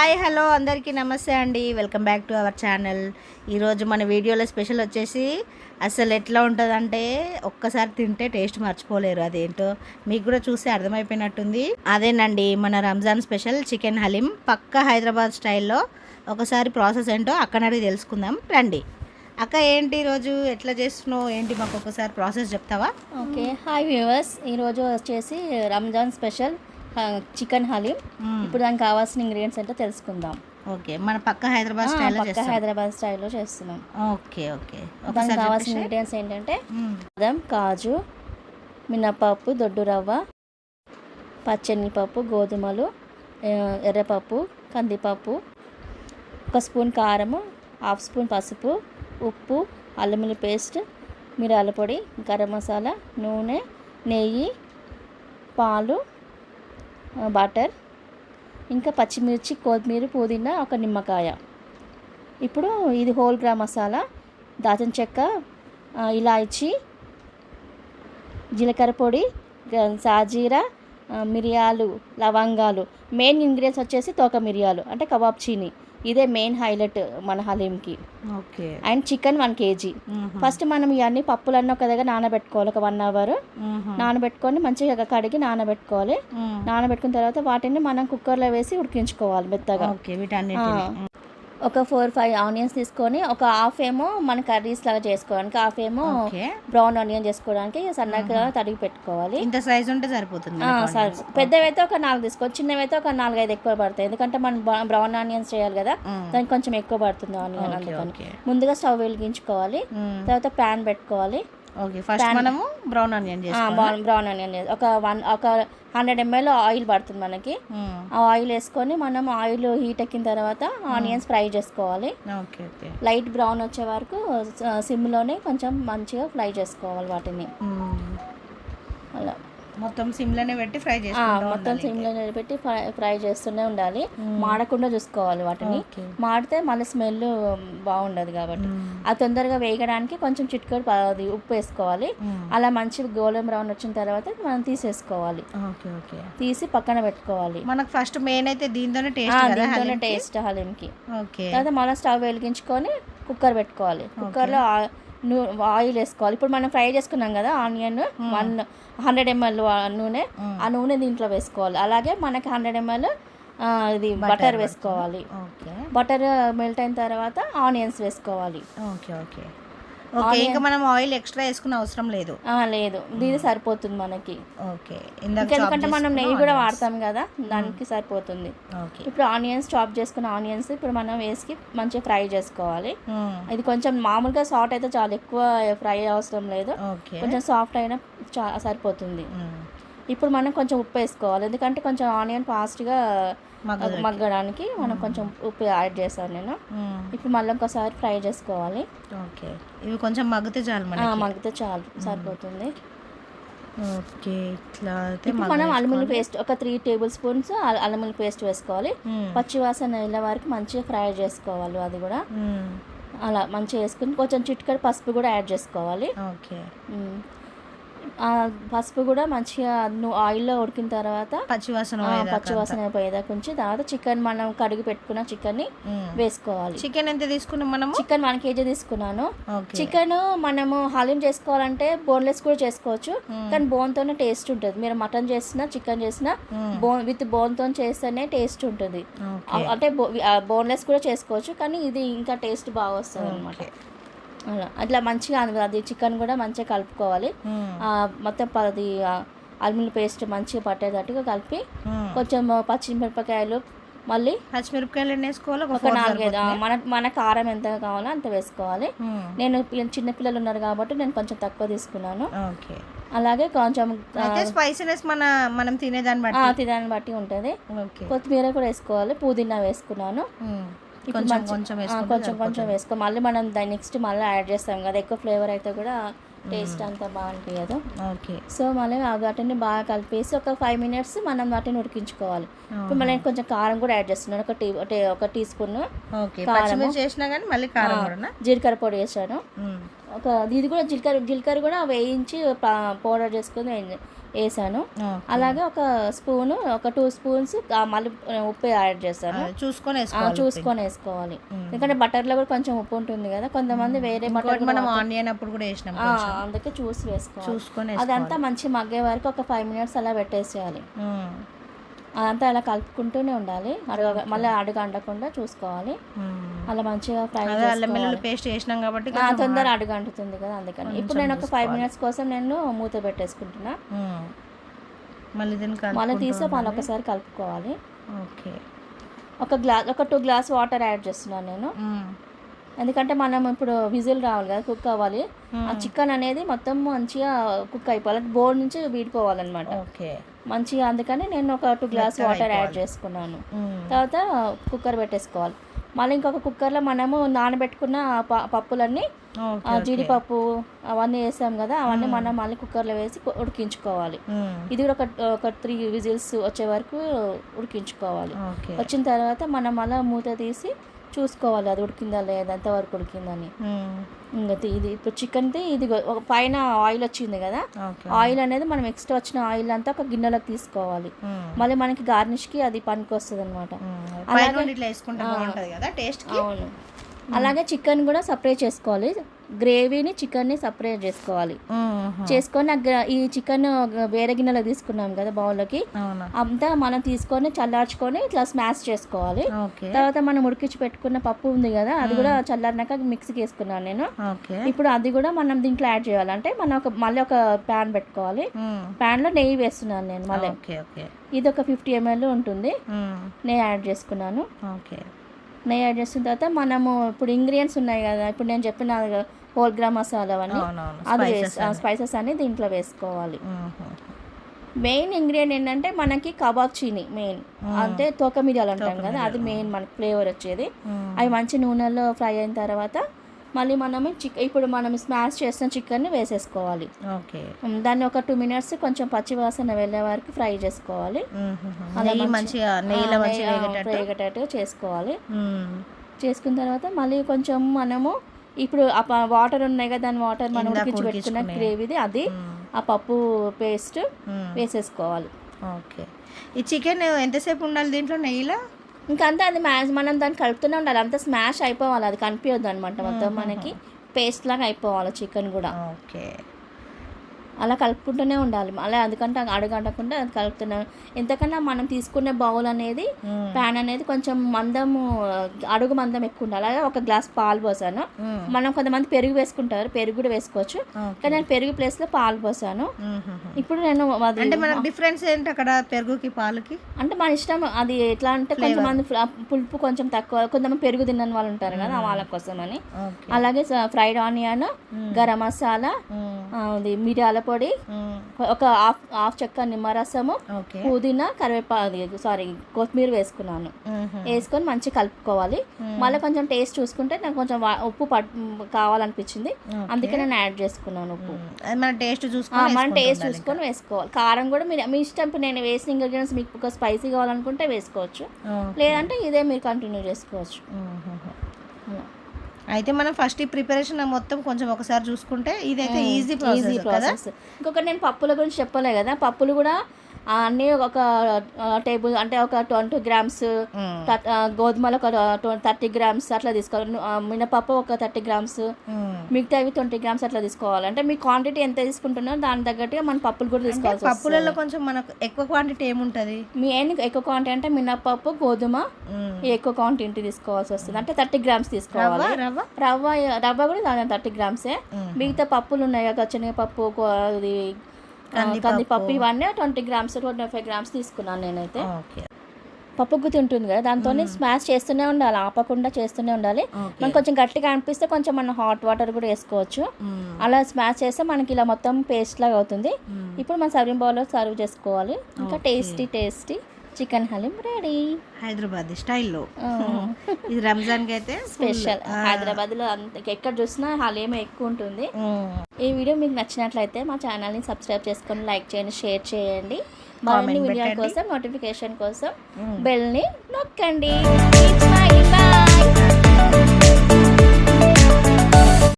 Hi hello అందరికీ నమస్తే అండి. Welcome back to our channel. ఈరోజు మన వీడియోలో స్పెషల్ వచ్చేసి అసలు ఎట్లా ఉంటుందంటే ఒక్కసారి తింటే టేస్ట్ మర్చిపోలేరు. అదేంటో మీకు కూడా చూస్తే అర్థమైపోయినట్టుంది. అదేనండి మన రంజాన్ స్పెషల్ చికెన్ హలీం, పక్కా హైదరాబాద్ స్టైల్లో. ఒకసారి ప్రాసెస్ ఏంటో అక్కడనే తెలుసుకుందాం రండి. అక్క ఏంటి ఈరోజు ఎట్లా చేస్తున్నావు ఏంటి, మాకు ఒకసారి ప్రాసెస్ చెప్తావా? Okay, hi viewers. ఈరోజు వచ్చేసి రంజాన్ స్పెషల్ చికెన్ హలీం. ఇప్పుడు దానికి కావాల్సిన ఇంగ్రీడియంట్స్ ఏంటో తెలుసుకుందాం. ఓకే, మన పక్క హైదరాబాద్ స్టైల్లో చేస్తున్నాం. ఓకే ఓకే, దానికి కావాల్సిన ఇంగ్రీడియంట్స్ ఏంటంటే బాదం, కాజు, మినపప్పు, దొడ్డు రవ్వ, పచ్చెనగపప్పు, గోధుమలు, ఎర్రపప్పు, కందిపప్పు, 1 స్పూన్ కారము, 1/2 స్పూన్ పసుపు, ఉప్పు, అల్లం వెల్లుల్లి పేస్ట్, మిరియాల పొడి, గరం మసాలా, నూనె, నెయ్యి, పాలు, బటర్, ఇంకా పచ్చిమిర్చి, కొత్తిమీర, పుదీనా, 1 నిమ్మకాయ. ఇప్పుడు ఇది హోల్ గ్రామ్ మసాలా, దాల్చిన చెక్క, ఇలాచీ, జీలకర్ర పొడి, సాజీరా, మిరియాలు, లవంగాలు. మెయిన్ ఇంగ్రీడియంట్స్ వచ్చేసి తోక మిరియాలు అంటే కబాబ్ చీని. ఇదే మెయిన్ హైలైట్ మన హలీంకి. Okay, and chicken 1 kg. First మనం ఇవన్నీ పప్పులన్నీ ఒక దగ్గర నానబెట్టుకోవాలి. ఒక 1 అవర్ నానబెట్టుకొని మంచిగా కడిగి నానబెట్టుకోవాలి. నానబెట్టుకున్న తర్వాత వాటిని మనం కుక్కర్లో వేసి ఉడికించుకోవాలి మెత్తగా. ఒక 4-5 ఆనియన్స్ తీసుకొని ఒక హాఫ్ ఏమో మన కర్రీస్ లాగా చేసుకోవడానికి, హాఫ్ ఏమో బ్రౌన్ ఆనియన్ చేసుకోవడానికి సన్నగా తరిగి పెట్టుకోవాలి. ఇంత సైజ్ ఉంటే సరిపోతుంది. పెద్దవైతే ఒక 4 తీసుకోవాలి, చిన్నవైతే ఒక 4-5 ఎక్కువ పడతాయి. ఎందుకంటే మనం బ్రౌన్ ఆనియన్స్ చేయాలి కదా, దానికి కొంచెం ఎక్కువ పడుతుంది ఆనియన్. అందుకని ముందుగా స్టవ్ వెలిగించుకోవాలి. తర్వాత ప్యాన్ పెట్టుకోవాలి. ఓకే, ఫస్ట్ మనము బ్రౌన్ ఆనియన్ ఒక 100 ml ఆయిల్ పడుతుంది మనకి. ఆ ఆయిల్ వేసుకొని మనం ఆయిల్ హీట్ ఎక్కిన తర్వాత ఆనియన్స్ ఫ్రై చేసుకోవాలి. లైట్ బ్రౌన్ వచ్చే వరకు సిమ్లోనే కొంచెం మంచిగా ఫ్రై చేసుకోవాలి వాటిని. అలా మొత్తం సిమ్లోనే పెట్టి ఫ్రై ఫ్రై చేస్తూనే ఉండాలి. మాడకుండా చూసుకోవాలి వాటిని. మాడితే మళ్ళీ స్మెల్ బాగుండదు కాబట్టి అది తొందరగా వేయడానికి కొంచెం చిటికెడు ఉప్పు వేసుకోవాలి. అలా మంచి గోల్డెన్ బ్రౌన్ వచ్చిన తర్వాత మనం తీసేసుకోవాలి. తీసి పక్కన పెట్టుకోవాలి. మనకు ఫస్ట్ మెయిన్ అయితే దీంతోనే టేస్ట్ హలీంకి. తర్వాత మళ్ళీ స్టవ్ వెలిగించుకొని కుక్కర్ పెట్టుకోవాలి. కుక్కర్లో ఆయిల్ వేసుకోవాలి. ఇప్పుడు మనం ఫ్రై చేసుకున్నాం కదా ఆనియన్, 100 ml నూనె, ఆ నూనె దీంట్లో వేసుకోవాలి. అలాగే మనకి 100 ml ఇది బటర్ వేసుకోవాలి. బటర్ మెల్ట్ అయిన తర్వాత ఆనియన్స్ వేసుకోవాలి. ఇంకా మనం ఆయిల్ ఎక్స్ట్రా వేసుకునే అవసరం లేదు. దీని సరిపోతుంది మనకి. ఎందుకంటే మనం నెయ్యి కూడా వాడతాం కదా, దానికి సరిపోతుంది. ఇప్పుడు ఆనియన్స్ చాప్ చేసుకున్న ఆనియన్స్ ఇప్పుడు మనం వేసి మంచిగా ఫ్రై చేసుకోవాలి. ఇది కొంచెం మామూలుగా సాఫ్ట్ అయితే చాలా ఎక్కువ ఫ్రై అవసరం లేదు, కొంచెం సాఫ్ట్ అయినా సరిపోతుంది. ఇప్పుడు మనం కొంచెం ఉప్పు వేసుకోవాలి. ఎందుకంటే కొంచెం ఆనియన్ ఫాస్ట్గా మగ్గడానికి మనం కొంచెం ఉప్పు యాడ్ చేస్తాను నేను. ఇప్పుడు మళ్ళీ ఒకసారి ఫ్రై చేసుకోవాలి. ఇవి కొంచెం మగ్గితే చాలు సరిపోతుంది. ఇప్పుడు మనం అల్లం వెల్లుల్లి పేస్ట్ ఒక 3 టేబుల్ స్పూన్స్ అల్లం వెల్లుల్లి పేస్ట్ వేసుకోవాలి. పచ్చివాసన వెళ్ళే వరకు మంచిగా ఫ్రై చేసుకోవాలి. అది కూడా అలా మంచిగా వేసుకుని కొంచెం చిటికెడు పసుపు కూడా యాడ్ చేసుకోవాలి. పసుపు కూడా మంచిగా ఆయిల్లో ఉడికిన తర్వాత పచ్చివాసన పోయేదాకా ఉంచి తర్వాత చికెన్ మనం కడిగి పెట్టుకున్న చికెన్ ని వేసుకోవాలి. చికెన్ ఎంత తీసుకున్నాం మనం? చికెన్ 1 kg తీసుకున్నాను. చికెన్ మనము హలీం చేసుకోవాలంటే బోన్లెస్ కూడా చేసుకోవచ్చు, కానీ బోన్ తోనే టేస్ట్ ఉంటుంది. మీరు మటన్ చేసినా చికెన్ చేసినా విత్ బోన్ తో చేస్తేనే టేస్ట్ ఉంటుంది. అంటే బోన్లెస్ కూడా చేసుకోవచ్చు, కానీ ఇది ఇంకా టేస్ట్ బాగా వస్తుంది అనమాట. అట్లా మంచిగా అది చికెన్ కూడా మంచిగా కలుపుకోవాలి. మొత్తం అది అల్లం పేస్ట్ మంచిగా పట్టేటట్టుగా కలిపి కొంచెం పచ్చిమిరపకాయలు, మళ్ళీ పచ్చిమిరపకాయలు వేసుకోవాలి. ఒక 4-5 మన కారం ఎంత కావాలో అంత వేసుకోవాలి. నేను చిన్నపిల్లలు ఉన్నారు కాబట్టి నేను కొంచెం తక్కువ తీసుకున్నాను. అలాగే కొంచెం స్పైసీనెస్ మనం తినేదాన్ని బట్టి ఉంటుంది. కొత్తిమీర కూడా వేసుకోవాలి. పుదీనా వేసుకున్నాను. కొంచెం వేసుకో. మళ్ళీ మనం దాన్ని నెక్స్ట్ మళ్ళీ యాడ్ చేస్తాం కదా, ఎక్కువ ఫ్లేవర్ అయితే కూడా టేస్ట్ అంతా బాగా అనిపించదు. సో మళ్ళీ వాటిని బాగా కలిపేసి ఒక 5 minutes మనం వాటిని ఉడికించుకోవాలి. ఇప్పుడు మళ్ళీ కొంచెం కారం కూడా యాడ్ చేస్తున్నాను. ఒక టీ స్పూన్ కారం చేసినా కానీ మళ్ళీ కారం, జీలకర్ర పొడి వేసాను. ఒక ఇది కూడా జీలకర్ర కూడా వేయించి పౌడర్ చేసుకొని వేసాను. అలాగే ఒక 2 స్పూన్స్ మళ్ళీ ఉప్పు యాడ్ చేస్తాను. చూసుకొని వేసుకోవాలి, ఎందుకంటే బటర్లో కూడా కొంచెం ఉప్పు ఉంటుంది కదా. కొంతమంది వేరే బటర్ మనం ఆనియన్ అప్పుడు కూడా వేసినాం, అందుకే చూసుకొని అదంతా మంచి మగ్గే వరకు ఒక 5 మినిట్స్ అలా పెట్టేసేయాలి. అదంతా అలా కలుపుకుంటూనే ఉండాలి, మళ్ళీ అడుగు అంటకుండా చూసుకోవాలి. అలా మంచిగా ఫ్రై పేస్ట్ చేసినాం కాబట్టి తొందర అడుగు అంటుతుంది కదా, అందుకని. ఇప్పుడు నేను ఒక 5 మినిట్స్ కోసం నేను మూత పెట్టేసుకుంటున్నా. మళ్ళీ తీసి మళ్ళీ ఒకసారి కలుపుకోవాలి. ఓకే, ఒక 2 గ్లాస్ వాటర్ యాడ్ చేస్తున్నాను నేను, ఎందుకంటే మనం ఇప్పుడు విజిల్ రావాలి కదా, కుక్ అవ్వాలి. ఆ చికెన్ అనేది మొత్తం మంచిగా కుక్ అయిపోవాలి, బోర్డు నుంచి వీడిపోవాలన్నమాట. ఓకే, మంచిగా. అందుకని నేను ఒక 2 గ్లాస్ వాటర్ యాడ్ చేసుకున్నాను. తర్వాత కుక్కర్ పెట్టేసుకోవాలి. మళ్ళీ ఇంకొక కుక్కర్లో మనము నానబెట్టుకున్న పప్పులన్నీ, జీడిపప్పు అవన్నీ వేసాం కదా, అవన్నీ మనం మళ్ళీ కుక్కర్లో వేసి ఉడికించుకోవాలి. ఇది కూడా ఒక 3 విజిల్స్ వచ్చే వరకు ఉడికించుకోవాలి. వచ్చిన తర్వాత మనం మళ్ళీ మూత తీసి చూసుకోవాలి అది ఉడికిందా లేదా, ఎంతవరకు ఉడికిందని. ఇంకా ఇది ఇప్పుడు చికెన్ది ఇది పైన ఆయిల్ వచ్చింది కదా, ఆయిల్ అనేది మనం ఎక్స్ట్రా వచ్చిన ఆయిల్ అంతా ఒక గిన్నెలోకి తీసుకోవాలి. మళ్ళీ మనకి గార్నిష్కి అది పనికి వస్తుంది అనమాట. అవును, అలాగే చికెన్ కూడా సపరేట్ చేసుకోవాలి, గ్రేవీని చికెన్ని సపరేట్ చేసుకోవాలి. చేసుకొని ఈ చికెన్ వేరే గిన్నెలో తీసుకున్నాం కదా బౌల్లోకి, అంతా మనం తీసుకొని చల్లార్చుకొని ఇట్లా స్మాష్ చేసుకోవాలి. తర్వాత మనం ఉడికించి పెట్టుకున్న పప్పు ఉంది కదా, అది కూడా చల్లారినాక మిక్సీకి వేసుకున్నాను నేను. ఇప్పుడు అది కూడా మనం దీంట్లో యాడ్ చేయాలి. అంటే మనం మళ్ళీ ఒక ప్యాన్ పెట్టుకోవాలి, ప్యాన్ లో నెయ్యి వేస్తున్నాను నేను మళ్ళీ. ఇది ఒక 50 ml ఉంటుంది, నెయ్యి యాడ్ చేసుకున్నాను. నెయ్యి యాడ్ చేసిన తర్వాత మనము ఇప్పుడు ఇంగ్రీడియంట్స్ ఉన్నాయి కదా, ఇప్పుడు నేను చెప్పిన హోల్ గ్రామ్ మసాలా అవన్నీ, అది స్పైసెస్ అన్ని దీంట్లో వేసుకోవాలి. మెయిన్ ఇంగ్రీడియంట్ ఏంటంటే మనకి కబాబ్ చీని మెయిన్, అంటే తోక మిరియాలు అంటాం కదా, అది మెయిన్ మనకి ఫ్లేవర్ వచ్చేది. అవి మంచి నూనెలో ఫ్రై అయిన తర్వాత మళ్ళీ మనము ఇప్పుడు మనం స్మాష్ చేసిన చికెన్ని వేసేసుకోవాలి. దాన్ని ఒక 2 మినిట్స్ కొంచెం పచ్చి వాసన వెళ్ళే వరకు ఫ్రై చేసుకోవాలి. అలా మంచిగా వేగేటట్టు చేసుకోవాలి. చేసుకున్న తర్వాత మళ్ళీ కొంచెం మనము ఇప్పుడు వాటర్ ఉన్నాయి కదా, దాని వాటర్ మనం ఉడికించి పెట్టుకున్న గ్రేవీది అది ఆ పప్పు పేస్ట్ వేసేసుకోవాలి. ఓకే, ఈ చికెన్ ఎంతసేపు ఉండాలి దీంట్లో నెయ్యిలో? ఇంకంతా అది మనం దాన్ని కలుపుతూనే ఉండాలి, అంతా స్మాష్ అయిపోవాలి, అది కనిపించద్దు అనమాట, మొత్తం మనకి పేస్ట్ లాగా అయిపోవాలి చికెన్ కూడా. ఓకే, అలా కలుపుకుంటూనే ఉండాలి. అలా అందుకంటే అడుగంటకుండా అది కలుపుతున్నాం. ఎంతకన్నా మనం తీసుకునే బౌల్ అనేది ప్యాన్ అనేది కొంచెం మందము, అడుగు మందం ఎక్కువ ఉండాలి. అలాగే ఒక గ్లాస్ పాలు పోసాను. మనం కొంతమంది పెరుగు వేసుకుంటారు, పెరుగు కూడా వేసుకోవచ్చు, కానీ నేను పెరుగు ప్లేస్ లో పాలు పోసాను. ఇప్పుడు నేను డిఫరెన్స్ ఏంటి అక్కడ పెరుగుకి పాలకి? అంటే మన ఇష్టం, అది ఎట్లా అంటే కొంతమంది పులుపు కొంచెం తక్కువ, కొంతమంది పెరుగు తినని వాళ్ళు ఉంటారు కదా, వాళ్ళ కోసం అని. అలాగే ఫ్రైడ్ ఆనియన్, గరం మసాలా, మిరియాల పొడి, ఒక హాఫ్ చెక్క నిమ్మరసము, పుదీనా, కొత్తిమీర వేసుకున్నాను. వేసుకొని మంచిగా కలుపుకోవాలి. మళ్ళీ కొంచెం టేస్ట్ చూసుకుంటే నాకు కొంచెం ఉప్పు కావాలనిపించింది, అందుకే నేను యాడ్ చేసుకున్నాను ఉప్పు. మన టేస్ట్ చూసుకొని వేసుకోవాలి. కారం కూడా మీ ఇష్టం, నేను వేసిన ఇంగ్రీడియంట్స్ మీకు ఒక స్పైసీ కావాలనుకుంటే వేసుకోవచ్చు, లేదంటే ఇదే మీరు కంటిన్యూ చేసుకోవచ్చు. అయితే మనం ఫస్ట్ ఈ ప్రిపరేషన్ మొత్తం కొంచెం ఒకసారి చూసుకుంటే ఇదైతే ఈజీ ప్రాసెస్. ఇంకొకటి నేను పప్పుల గురించి చెప్పలే కదా, పప్పులు కూడా అన్నీ ఒక టేబుల్, అంటే ఒక 20 గ్రామ్స్, గోధుమలు ఒక 30 గ్రామ్స్ అట్లా తీసుకోవాలి. మినపప్పు ఒక 30 గ్రామ్స్, మిగతావి 20 గ్రామ్స్ అట్లా తీసుకోవాలి. అంటే మీ క్వాంటిటీ ఎంత తీసుకుంటున్నారో దాని తగ్గట్టుగా మన పప్పులు కూడా తీసుకోవాలి. పప్పులలో కొంచెం మనకు ఎక్కువ క్వాంటిటీ ఏముంటుంది? మెయిన్ ఎక్కువ క్వాంటిటీ అంటే మినపప్పు, గోధుమ ఎక్కువ క్వాంటిటీ తీసుకోవాల్సి వస్తుంది. అంటే 30 గ్రామ్స్ తీసుకోవాలి. రవ్వ కూడా 30 గ్రామ్సే. మిగతా పప్పులు ఉన్నాయి కదా, శనగపప్పు, కందిపప్పు, ఇవన్నీ 20 గ్రామ్స్ 25 గ్రామ్స్ తీసుకున్నాను నేనైతే. పప్పు గుత్తి ఉంటుంది కదా, దాంతో స్మాష్ చేస్తూనే ఉండాలి, ఆపకుండా చేస్తూనే ఉండాలి. మనకు కొంచెం గట్టిగా అనిపిస్తే కొంచెం మనం హాట్ వాటర్ కూడా వేసుకోవచ్చు. అలా స్మాష్ చేస్తే మనకి ఇలా మొత్తం పేస్ట్ లాగా అవుతుంది. ఇప్పుడు మనం సర్వింగ్ బౌల్లో సర్వ్ చేసుకోవాలి. ఇంకా tasty chicken haleem ready, Hyderabad స్టైల్లో. ఇది రంజాన్కి అయితే స్పెషల్. హైదరాబాద్లో ఎక్కడ చూసినా హలీం ఎక్కువ ఉంటుంది. ఈ వీడియో మీకు నచ్చినట్లయితే మా ఛానల్ని సబ్స్క్రైబ్ చేసుకొని లైక్ చేయండి, షేర్ చేయండి. మరిన్ని వీడియో కోసం, నోటిఫికేషన్ కోసం బెల్ని నొక్కండి. బాయ్.